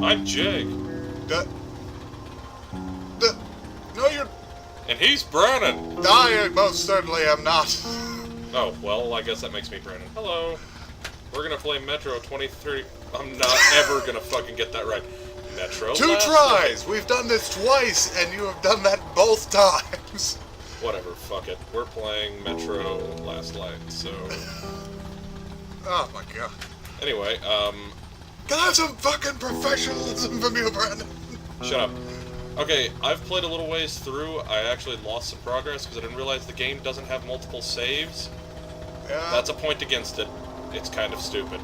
I'm Jake. No, you're... And he's Brandon. I most certainly am not. Oh, well, I guess that makes me Brandon. Hello. We're gonna play Metro 2030. I'm not ever gonna fucking get that right. Metro. Two tries! We've done this twice, and you have done that both times. Whatever, fuck it. We're playing Metro Last Light, so... Oh my god. Anyway, Can I have some fucking professionalism from you, Brandon? Shut up. Okay, I've played a little ways through. I actually lost some progress because I didn't realize the game doesn't have multiple saves. Yeah. That's a point against it. It's kind of stupid.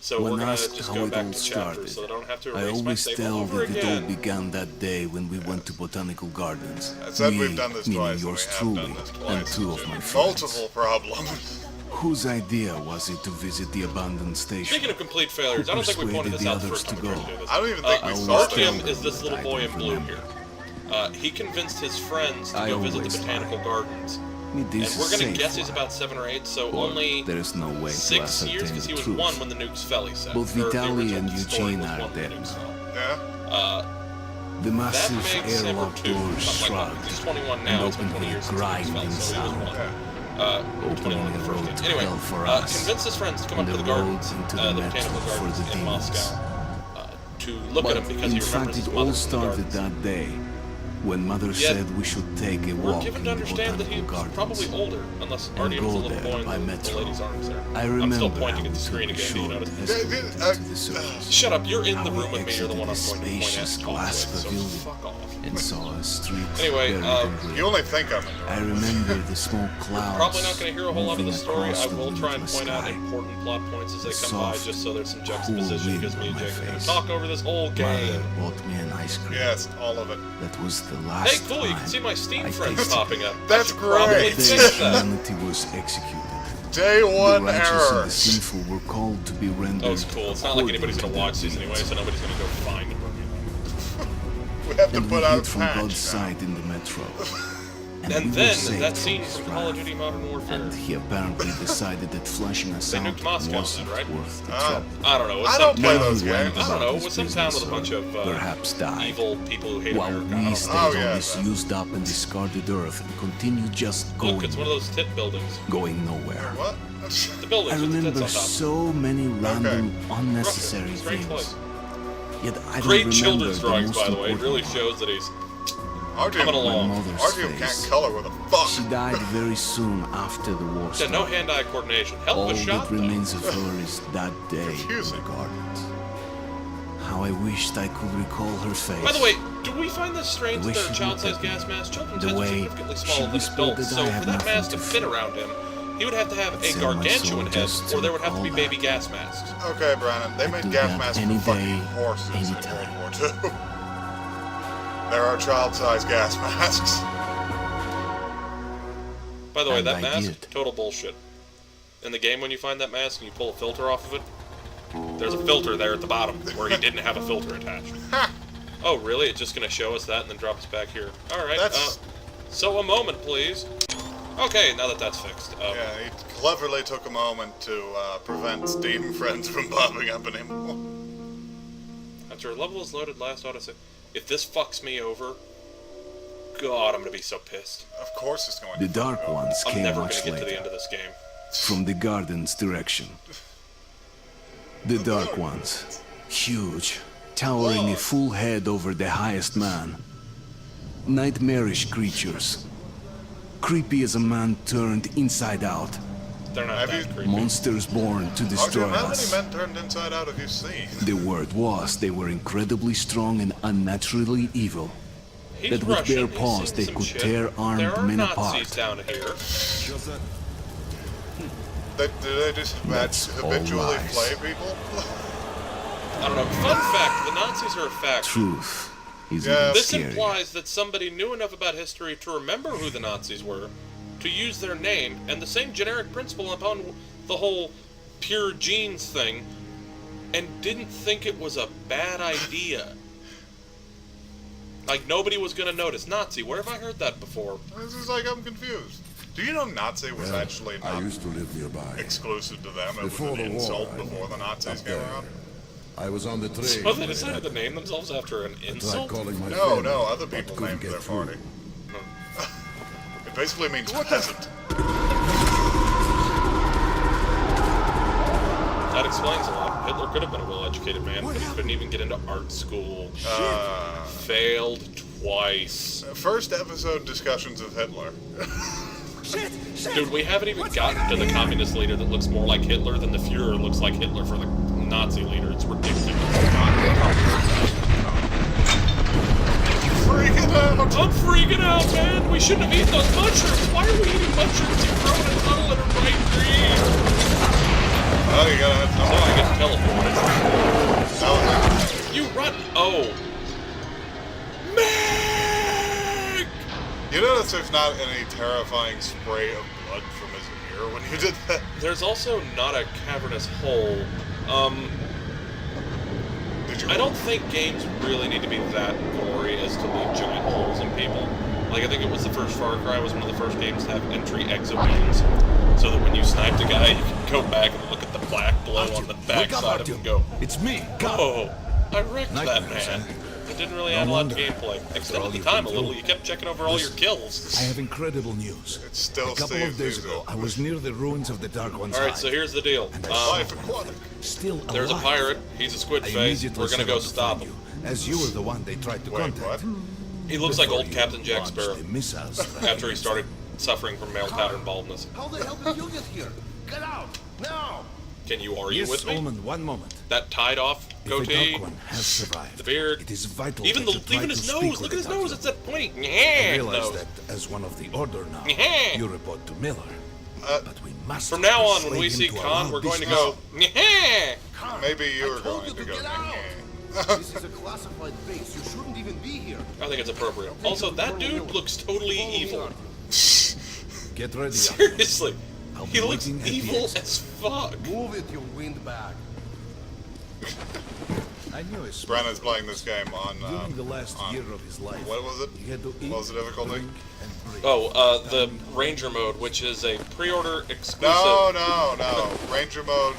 So we're gonna just go back to chapters so that I don't have to erase my save all over again. It all began that day when we went to Botanical Gardens. I said we've done this twice, yours and we truly, have done this twice. and two of my friends. Multiple problems. Whose idea was it to visit the abandoned station? Speaking of complete failures, I don't think we pointed this out the first time we tried to do this. I don't even think we saw First them. him is this little boy in blue here. He convinced his friends to go visit the Botanical Gardens. And we're gonna guess he's about 7 or 8, so only there is no way 6 years, because he was 1 when the nukes fell, he said. Both Vitaly and Eugene are dead. Yeah? The That massive makes him airlock 2, doors something like that. shrugged He's 21 and now, it's been opened 20 with years a since the nukes grinding fell, so he was 1. sound. 21 in the first game. Anyway, for us, convinced his friends to come up and to the the gardens, roads into the the Botanical metro for Gardens the in demons. Moscow, to look at him because he in fact, remembers his it mother all from the started gardens. that day when Mother Yet, said we should take a We're walk given in to the understand that Botanical he's Gardens. probably older, unless And Artyom's a go little there boy by in the metro. lady's arms there. I I'm remember still pointing how at the we screen took a again, do you short notice? escalator to the surface. Shut up, you're in the How we room with me, you're the one I'm exited going to point spacious at. glass So pavilion fuck off. and saw a street Anyway, buried in grey. You only think I'm in the I room. remember the smoke clouds. Probably not going to hear a whole lot of the moving story. across I the will try and windless point out sky. important plot points as they come by, Soft, just so there's some cool juxtaposition, wind because me and on my Jake are going to face. talk over this whole Mother game. bought me an ice cream. Yes, all of it. That was the last Hey, cool, you can time see my Steam I friends tasted popping up. That's I should probably great. The day fix that. humanity was executed. Day The one righteous and the errors. sinful were called to be rendered Oh, it's cool. It's not like anybody's going to according watch these their anyway, deeds. so nobody's going to go find them. We have to And we put out hid a from patch God's now. sight in the metro. And we were then, saved that scene his from Call of wrath. Duty Modern Warfare. And he apparently decided that flashing us They out nuked Moscow, wasn't right? worth the Ah. trouble. I don't know. It was I don't some play town- those He went games. I don't know. about It was his some town with a business, bunch of or perhaps died. evil people who hate While America. I don't we know. stayed Oh, on yeah, this that. used up and discarded earth and continued just going, Look, it's one of those tit buildings. going nowhere. What? The buildings I with the remember tits on top. so many random, unnecessary Russia, great things. place. Yet I don't Great remember children's the drawings, most by the way. It really important shows that he's Artyom, coming along. My mother's Artyom face. can't color with a fuck. She died very soon after the war Yeah, no started. hand-eye coordination. Hell All of a shot, that though. remains of her is that day in the Confusing. gardens. How I wished I could recall her face. By the way, do we find this strange The that way there are she child-sized looked at gas masks? Children's the heads are way significantly she smaller than whispered adults, that so I for have that nothing mask to to fit fear. around him, he would have to have a Sell my gargantuan soul head, just or to there would have to be recall baby that. gas masks. Okay, Brandon, they made do gas that masks any for fucking day, horses in anytime. World War II. There are child-sized gas masks. By the way, And that I mask, did. total bullshit. In the game, when you find that mask and you pull a filter off of it, there's a filter there at the bottom where he didn't have a filter attached. Ha! Oh, really? It's just going to show us that and then drop us back here. Alright, That's- so a moment, please. Okay, now that that's fixed. Yeah, he cleverly took a moment to prevent Steam friends from popping up anymore. After a level is loaded, last autosave. If this fucks me over, God, I'm going to be so pissed. Of course it's going The to. dark ones I'm came never going much to get to the later, end of this game. from the gardens direction. The dark ones, huge, towering a full head over the highest man. Nightmarish creatures, creepy as a man turned inside out. They're not Have that you- creepy. Monsters born to destroy Artyom, how many us. men turned inside out have you seen? The word was they were incredibly strong and unnaturally evil. He's that with Russian. bare He's paws seen they some could shit. tear armed there are men Nazis apart. down here. Do they just That's all habitually lies. play people? I don't know. Fun fact, the Nazis are a fact. Truth is Yeah. even This scarier. implies that somebody knew enough about history to remember who the Nazis were, to use their name, and the same generic principle upon the whole pure genes thing, and didn't think it was a bad idea. Like, nobody was gonna notice. Nazi, where have I heard that before? This is like, I'm confused. Do you know Nazi was actually I not used to live nearby. exclusive to them? It was Before an the war, insult I before the Nazis up came there. around? I was on the train. So they decided to name themselves after an Tried insult? calling my No, friend, no, other but people couldn't named get their through. party. It basically means peasant. That explains a lot. Hitler could have been a well-educated man, but he couldn't even get into art school. Failed twice. First episode discussions of Hitler. Dude, we haven't even gotten to the communist leader that looks more like Hitler than the Fuhrer looks like Hitler for the Nazi leader. It's ridiculous. Freaking out! I'm freaking out, man! We shouldn't have eaten those mushrooms! Why are we eating mushrooms? You throw in a tunnel and a bright green! Oh, you gotta have So I get teleported. no. You run! Oh. Meg! You notice there's not any terrifying spray of blood from his ear when you did that? There's also not a cavernous hole. Did you? I don't think games really need to be that gory as to leave giant holes in people. Like, I think it was the first Far Cry was one of the first games to have entry-exit wounds, so that when you sniped a guy, you could go back and look at the black glow on the backside of him and go, It's me. "Oh, I wrecked that Nightmares, man." eh? It didn't really No add a lot to wonder. gameplay. Extended all the you've time a been little. through. You kept checking over all your kills. I have incredible news. It's still A couple of Steve days Zissou. ago, I was near the ruins of the Dark One's Alright, so hide. here's the deal. Life aquatic. Still alive. There's a pirate. He's a squid I face. immediately We're gonna set go out to stop find him. you, as you were the one they tried to Wait, contact. what? He looks like Before old you Captain Jack launched Sparrow the missiles after he started suffering from male pattern baldness. How the hell did you get here? Get out! Now! Can you argue Yes, with me? Omen, one moment. That tied off If the goatee, Dark One has survived, the beard, it is vital even that you try even to his speak nose. with Look the at his Dark nose. One. It's that pointy I realize nose. that as one of the Order now, Yeah. you report to Miller. But we must From now on, when we persuade see him to Khan, allow we're going to this go. Maybe you were I told going you to to go. get out! This is a classified base. You shouldn't even be here. I think it's appropriate. Also, that dude looks totally evil. Get ready. Seriously, I'll he be looks waiting at the evil exit. as fuck. Move it, you windbag. I knew a smart Brennan's playing this game on. During the last on- year of his life, What was it? he had to eat, What was the difficulty? drink, and breathe. Oh, the Ranger mode, which is a pre-order exclusive. No. Ranger mode,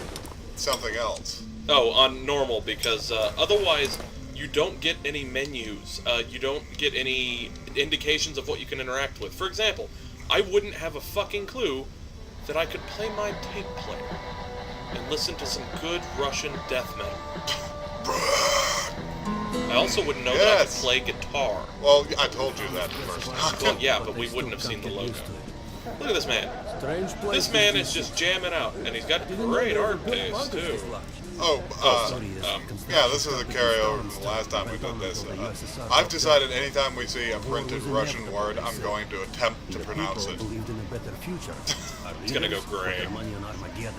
something else. Oh, on normal, because otherwise you don't get any menus. You don't get any indications of what you can interact with. For example, I wouldn't have a fucking clue that I could play my tape player and listen to some good Russian death metal. I also wouldn't know that I could Yes. play guitar. Well, I told you that the first time. Well, yeah, but we wouldn't have seen the logo. Look at this man. Strange place. This man is just jamming out, and he's got great art taste, too. Oh, yeah, this is a carryover from the last time we did this. I've decided anytime we see a printed Russian word, I'm going to attempt to pronounce it. Believed in a better future. It's gonna go gray. Money on Armageddon.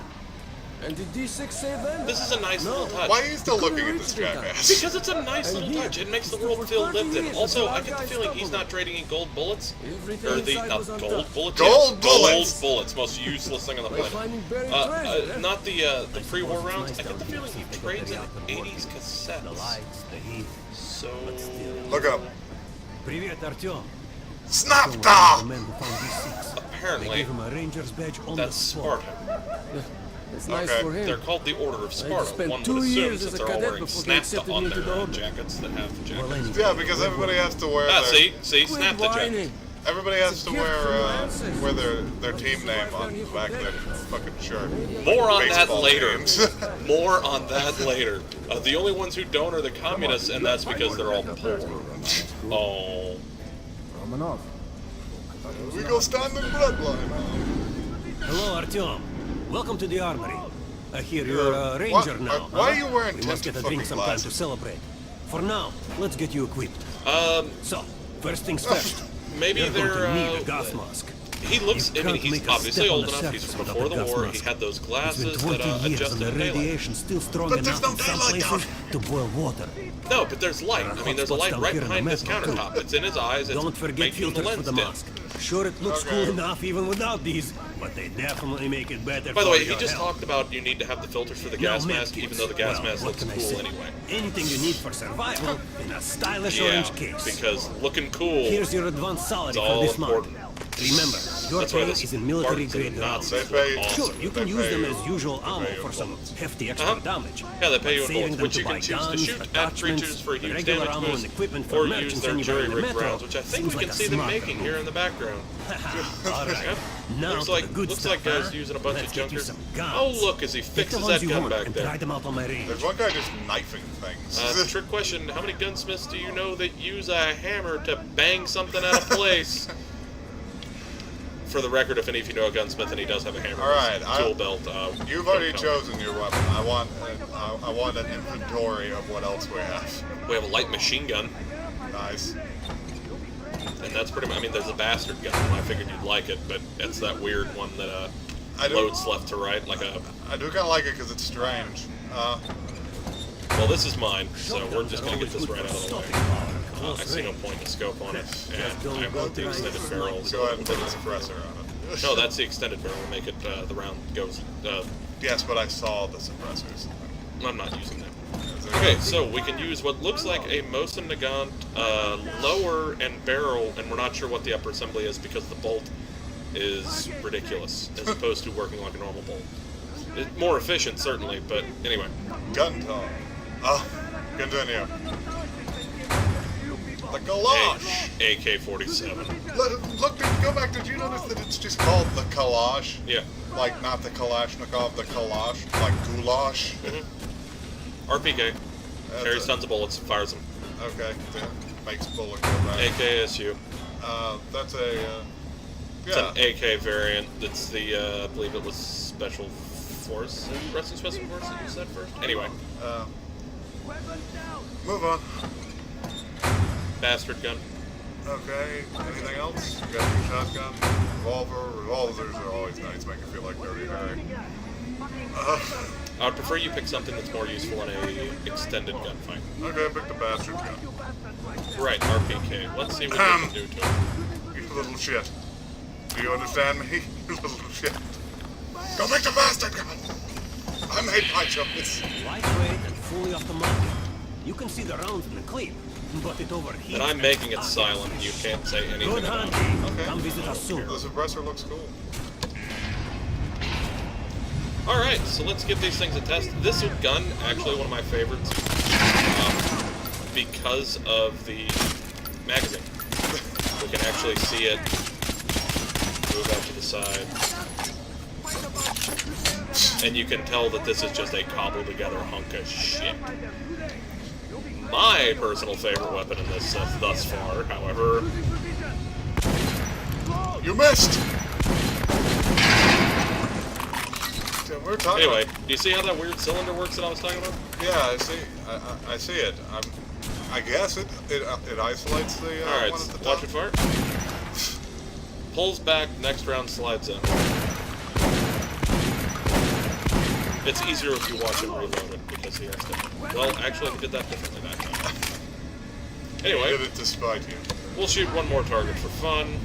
And did D6 save them? This is a nice little touch. Why are you still looking at this jackass? Because it's a nice little touch. It makes the world feel lived in. Also, I get the feeling he's not trading in gold bullets. Or the, not gold bullets. Gold yeah, bullets! Gold bullets, most useless thing on the planet. Finding buried treasure. Not the pre-war rounds. I get the feeling he trades in 80s The cassettes. lights, the heat. So... Look up. Привет, Артем. Snapta! The man who found these six. They apparently, gave him a ranger's badge on that's the spot. Sparta. It's nice Okay. for him. They're called the Order of Sparta. spent One would 2 assume years since as a they're all cadet wearing before they snapta accepted on me into the their order. jackets that have the Well, jackets. anyway, Yeah, because everybody has to wear Ah, their... see, snap the jacket. whining. Everybody has to gift wear, from your ancestors. their team name on the back of their fucking shirt. More on that Baseball later. teams. More on that later. The only ones who don't are the communists, and that's because they're all poor. Oh. Romanov. We go stand in bloodline. Hello, Artyom. Welcome to the armory. I hear you're a ranger What? now. Why huh? are you wearing We must tinted get a drink fucking sometime to glasses? celebrate. For now, let's get you equipped. So, first things first. Maybe You're going they're, to need a gas mask. he looks, You I mean, can't he's make a obviously step on old the enough. He's surface from without before a the gas war. mask. He had those It's glasses been that 20 years adjusted and the daylight. radiation's still strong But there's enough no in some daylight places to boil water. No, but there's light. I mean, there's a light right behind this countertop. It's in his eyes. It's Don't forget making the filters for lens the dim. mask. Sure, it looks cool enough even without these, but they definitely make it better By the for way, he your just health. talked about you need to have the filters for the Now, gas mask, medkits. even though the gas Well, mask what looks can I cool say? anyway. Anything you need for survival in a stylish Yeah, orange case. because looking cool Here's your advanced salary is for all this important. month. Remember, Your That's why pay this is in military Spartans and grade the rounds. Nazis They pay- look awesome. Sure, you They can use pay them you- as usual they ammo pay you for some bullets. hefty extra Uh-huh. damage. Yeah, they pay you But in saving bullets, them which to you can buy choose to guns, shoot at attachments, creatures for a huge regular damage ammo and boost, equipment for or use merchants their anywhere in the jury-rigged metro rounds, which I think seems we like can a see them smart making move. here in the background. All right. Yep. Now Looks to like the good looks stuff, like guys huh? using a bunch Let's of get you junkers. some guns. Oh look, as he Pick the fixes ones that you gun want back and there. try them out on my range. There's one guy just knifing things. Trick question: how many gunsmiths do you know that use a hammer to bang something out of place? For the record, if any of you know a gunsmith and he does have a hammer, All right, tool belt. You've already don't count. chosen your weapon. I want an inventory of what else we have. We have a light machine gun, Nice. and that's pretty much. I mean, there's a bastard gun. I figured you'd like it, but it's that weird one that I do- loads left to right, like a. I do kind of like it because it's strange. Well, this is mine, so we're just gonna get this right out of the way. I see no point in the scope on it, and I want the extended barrel. Go ahead and put a suppressor on it. No, that's the extended barrel. Make it the round goes. Yes, but I saw the suppressors. I'm not using them. Okay, so we can use what looks like a Mosin Nagant lower and barrel, and we're not sure what the upper assembly is because the bolt is ridiculous as opposed to working like a normal bolt. It's more efficient, certainly, but anyway. Gun talk. Continue. The Kalash. AK-47. Look, go back. Did you notice that it's just called the Kalash? Yeah. Like not the Kalashnikov, the Kalash, like goulash. RPK. That's Carries it. tons of bullets, fires them. Okay, that makes bullet go back. AKSU. That's a It's yeah. an AK variant. That's the, I believe it was Special Forces, Russian Special Forces that used that first. Anyway, Move on. bastard gun. Okay. Anything else? You got your shotgun, revolver. Revolvers are always nice. Make you feel like Dirty Harry. I would prefer you pick something that's more useful in a extended gunfight. Okay, pick the bastard gun. Right, RPK. Let's see what we can do to it. You little shit. Do you understand me? You little shit. Go pick the bastard gun. I made my choice. Lightweight and fully automatic. You can see the rounds in the clip, but it overheats. And I'm making it silent. You can't say anything Good about it. hunting. Okay. Come visit us soon. The suppressor looks cool. Alright, so let's give these things a test. This gun, actually one of my favorites, because of the magazine. We can actually see it move out to the side. And you can tell that this is just a cobbled together hunk of shit. My personal favorite weapon in this thus far, however... You missed! We're talking Anyway, do you see how that weird cylinder works that I was talking about? Yeah, I see. I see it. I guess it isolates the Alright, one at the watch top. it fire. Pulls back, next round slides in. It's easier if you watch him reload it because he has to. Well, actually, he did that differently that time. I Anyway, did it to spite you. we'll shoot one more target for fun.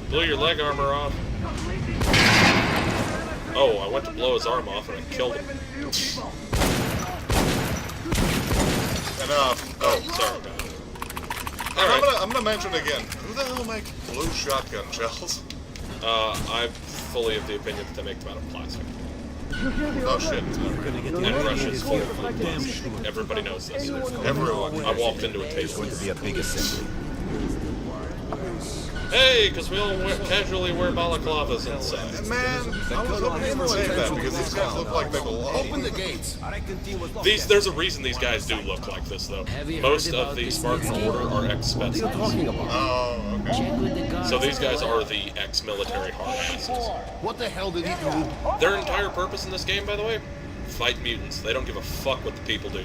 Blew your leg armor off. Oh, I went to blow his arm off and I killed him. Enough. Oh, sorry about it. And Alright, I'm gonna mention again. Who the hell makes blue shotgun shells? I'm fully of the opinion that they make them out of plastic. No shit. And Russia's full of plastic. Everybody knows this. Everyone. I walked into a It's table. going to be a big assembly. Hey, because we all casually wear balaclavas inside. Man, I was hoping you would say that because these guys look like they belong. Open the gates. There's a reason these guys do look like this, though. Most of the Spartan Order are ex-specimens. Oh, okay. So these guys are the ex-military hard asses. What the hell did he do? Their entire purpose in this game, by the way, fight mutants. They don't give a fuck what the people do.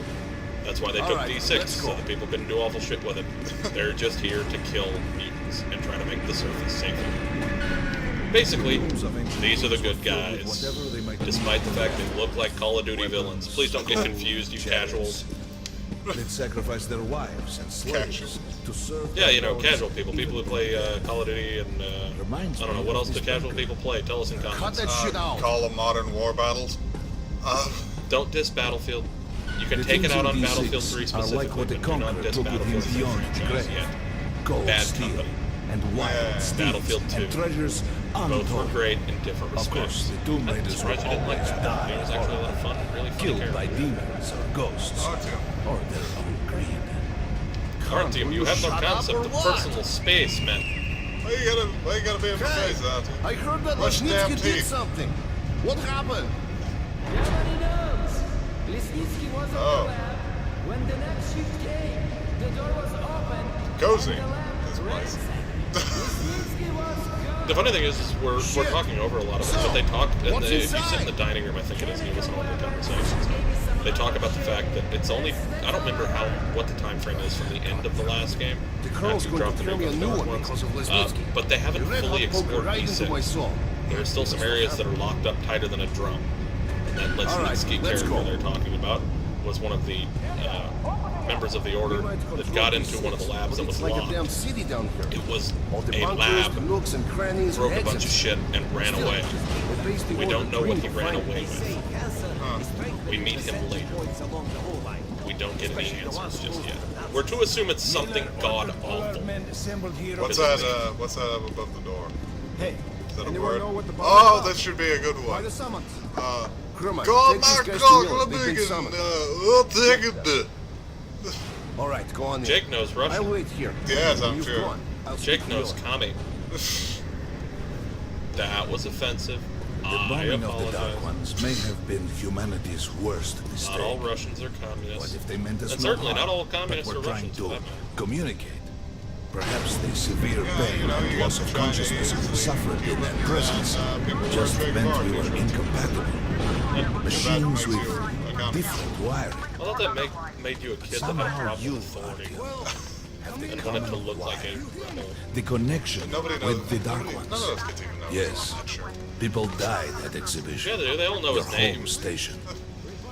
That's why they took Alright, D6, let's so go. the people couldn't do awful shit with it. They're just here to kill mutants and try to make the surface safer. Basically, these are the good guys, despite the fact they look like Call of Duty villains. Please don't get confused, you casuals. They'd sacrifice their wives and slaves to serve. Yeah, you know, their casual lords. people who play Call of Duty and, I don't know, what else do casual people play? Tell us in Cut comments. that shit out. Call them modern war battles. Don't diss Battlefield. You can The take it things out in on D6 Battlefield 3 are specifically, like what the but do not Conqueror diss took with him Battlefield as a beyond the franchise grave. yet. Gold Bad steel, company. and wild steeds Battlefield 2. and treasures Both were untold. great in different Of course, respects. the Tomb I'm Raiders will surprised you didn't like always that. die It was actually a lot of fun, really fun killed by character. demons or ghosts, Artyom. or their own greed. Artyom, you have no shut up concept or of what? personal space, man. Why you gotta be in my Hey, face, Artyom? I heard that Brush damn Lesnitsky did teeth. something. What happened? Nobody knows. Lesnitsky was on Oh. the lab. When the next shift came, the door was open. Cozy. And the lab This place. ransacked. Lesnitsky was gone. The funny thing is we're Shit. talking over a lot of it, So, but they talk, and what's if you sit in inside? the dining room, I think it is, and you listen to all the conversations, they talk about the fact that it's only, I don't remember what the time frame is from the end of the last game. The Colonel's after you going drop to the kill me a Nuke new on the one ones. because of Lesnitsky. But they haven't The red fully hot poker explored right into my B6. soul. There are still some areas that are locked up tighter than a drum. And that All right, Lesnitsky let's character go. they're talking about was one of the members of the Order that got into one of the labs that was It's like a locked. damn city down here. It was All the a bunkers, lab, the nooks and crannies, broke a exits. bunch of shit, and ran Still, away. the base the We order don't know what dreamed he of ran finding. away with. We meet him later. We don't get any answers just yet. We're to assume it's something god awful. What's that up above the door? Hey, Is that a anyone word? know what the Oh, this should be a good By one. the summons. God, take these my guys to God, Mill. let They've me been get, summoned. I'll take it. All right, go on in. Jake knows I'll Russian. wait here. Yes, When I'm you've sure. gone, I'll Jake speak to knows Miller. Kami. That was offensive. The I bombing of the Dark apologize. Ones may have been humanity's worst mistake. Not all Russians are But communists. if they meant us And no certainly harm, not all but communists were are trying Russians, for to that matter. communicate. Perhaps the severe Yeah, pain you know, you and got loss the of consciousness Chinese, we suffered in that presence people who just are big meant we parties, were right? incompatible. Machines makes with you a communist. different wiring. I thought that made you a kid that had a Somehow problem you, with authority have the and wanted to common look like a wire. rebel. The connection Nobody knows. with the Dark None Ones. of us get to even know. Yes. I'm not sure. People died at exhibition. Yeah, they do. They all know The his home name. station.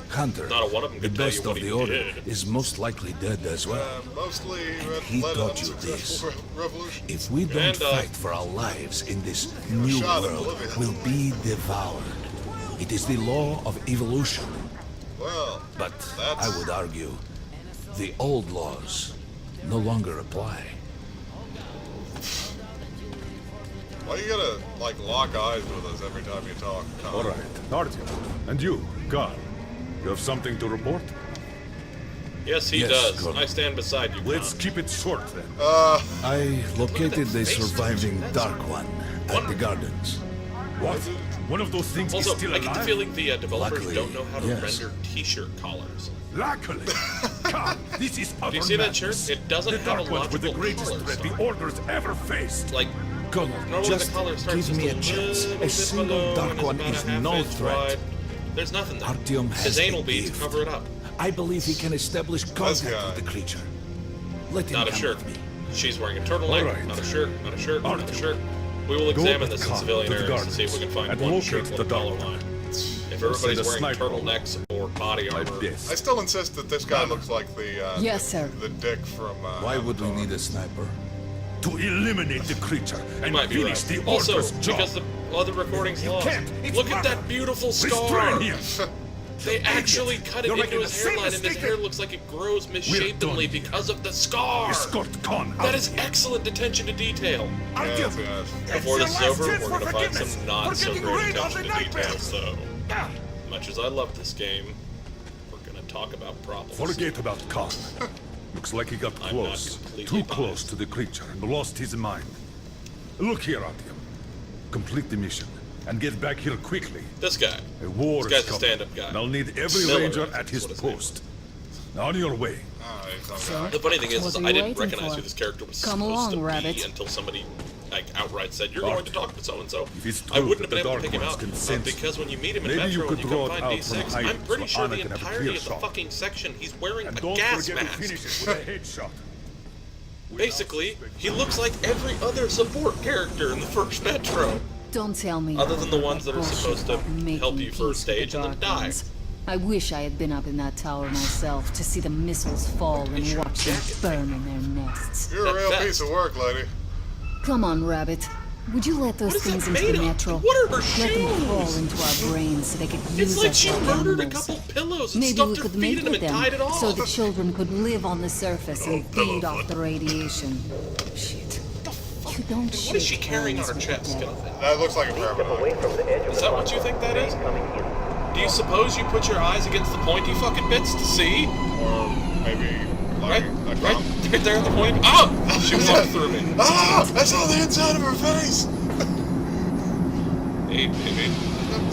Hunter, Not a one of them the can tell you best what of he the order, did. is most likely dead as well. Mostly he led taught you unsuccessful revolution. If we don't And, fight for our lives in this new shot at world, Bolivia. we'll be devoured. It is the law of evolution. Well, But That's- I would argue the old laws no longer apply. why you gotta like lock eyes with us every time you talk? All right, Artyom. And you, Carl, you have something to report? Yes, he Yes, does. Colonel. I stand beside you, Let's Khan. keep it short then. I located the face. surviving That's Dark One at the wonderful. gardens. What? One of those things Also, is still I get the alive? feeling the developers Luckily, don't know how to yes. render T-shirt collars. Luckily. Carl, this is utter Do you see that shirt? madness. It doesn't the have a Dark Ones with the logical greatest collar threat the stock. Order's ever faced. Like, Colonel, normally just the collar starts give me a just chance. little A bit single below Dark and One about is a half no inch threat. wide. There's nothing there. Artyom has His anal a beads gift. cover it up. I believe he can establish contact guy. with the creature. Let him Not a come shirt. with me. She's wearing a turtleneck. All right. Not a shirt. Not a shirt. Not a Artyom, shirt. We will go examine with this in Khan civilian to the areas to see if we can find and one locate shirt with the a collar Dark One. line. If Send everybody's a wearing sniper over. turtlenecks or body Like armor, this. I still insist that this guy looks like the Yes, sir. the dick from. Why would we need a sniper? To eliminate the creature and might be finish right. the Also, Order's job. because the other recording's lost. can't. It's Look at murder. that beautiful scar. Restrain him. They actually cut it You're into making his the same hairline, and his mistake hair that- looks like it grows done misshapenly here. because of the scar. Escort Khan out That of is here. excellent attention to detail. Artyom, Yes, it's Before your this is last over, chance we're for gonna find forgiveness, some not for so getting great rid of attention the to detail. nightmares. So, Ah, much as I love this game, we're gonna talk about problems. Forget about Khan. Looks like he got I'm close. not completely Too biased. close to the creature and lost his mind. Look here, Artyom. Complete the mission and get back here quickly. This guy. A war This guy's is a coming. stand-up guy. And I'll need every Miller, ranger I think at his is what his name post. On your way. The funny thing is What are I you didn't waiting recognize for? who this character was Come supposed along, to Rabbit. be until somebody like outright said, "You're Artyom, going to talk to so-and-so." if it's I true wouldn't have that been the able to Dark pick him Ones out can sense because when you meet him in maybe you Metro and could you draw come it find out from D6, height I'm pretty so sure Anna the can have a entirety clear of the shot. fucking section he's wearing And a don't gas forget to mask. finish it with a headshot. Basically, he looks like every other support character in the first Metro. Don't tell me. Other than the ones that are bullshit supposed to about making help you peace for a with stage the and then Dark die. Ones. I wish I had been up in that tower myself to see the missiles fall and It's your watch them jacket. burn in their nests. You're a real That piece of work, lady. Come on, Rabbit. Would you let those What is that things into made the of? Metro? What are her Let them shoes? crawl into our brains so they could use It's like us she like murdered a animals. couple pillows and Maybe we stuffed her could feet mate in them with and them tied it off. so the children could live on the surface and pillow feed off the radiation. Shit. What the fuck who don't What is she shake carrying on hands her with chest? the devil. That looks like a carbonite. Is that what you think that is? Do you suppose you put your eyes against the pointy fucking bits to see? Or maybe like Right there at the point. Oh! She walked through me. Ah! I saw the inside of her face! Hey, baby.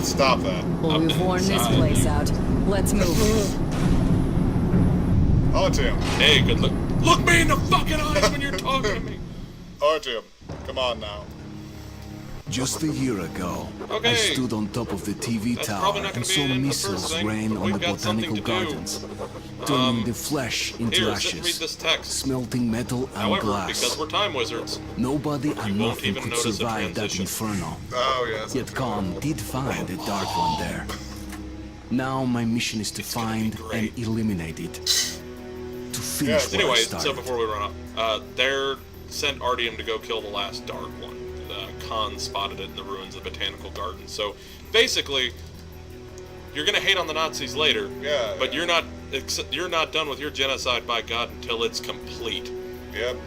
Stop that. Well, we've worn this place out. Let's move. Artyom. Hey, good look. Look me in the fucking eyes when you're talking to me. Artyom, come on now. Just a year ago, Okay. I stood on top of the TV That's tower probably not and gonna be saw in the missiles first thing, rain but on we've the got something botanical to do. gardens, turning the flesh into Here, ashes, read this text. smelting metal and However, glass. because we're time wizards, Nobody and won't nothing even could notice the survive that transition. inferno. Oh, yes. Yet Khan did find a dark one there. Now my mission is to find gonna and be great. eliminate it. To finish what I anyway, started. so before we run off, they're sent Artyom to go kill the last Dark One. Khan spotted it in the ruins of the Botanical Garden. So, basically, you're gonna hate on the Nazis later, but you're not done with your genocide by God until it's complete. Yep.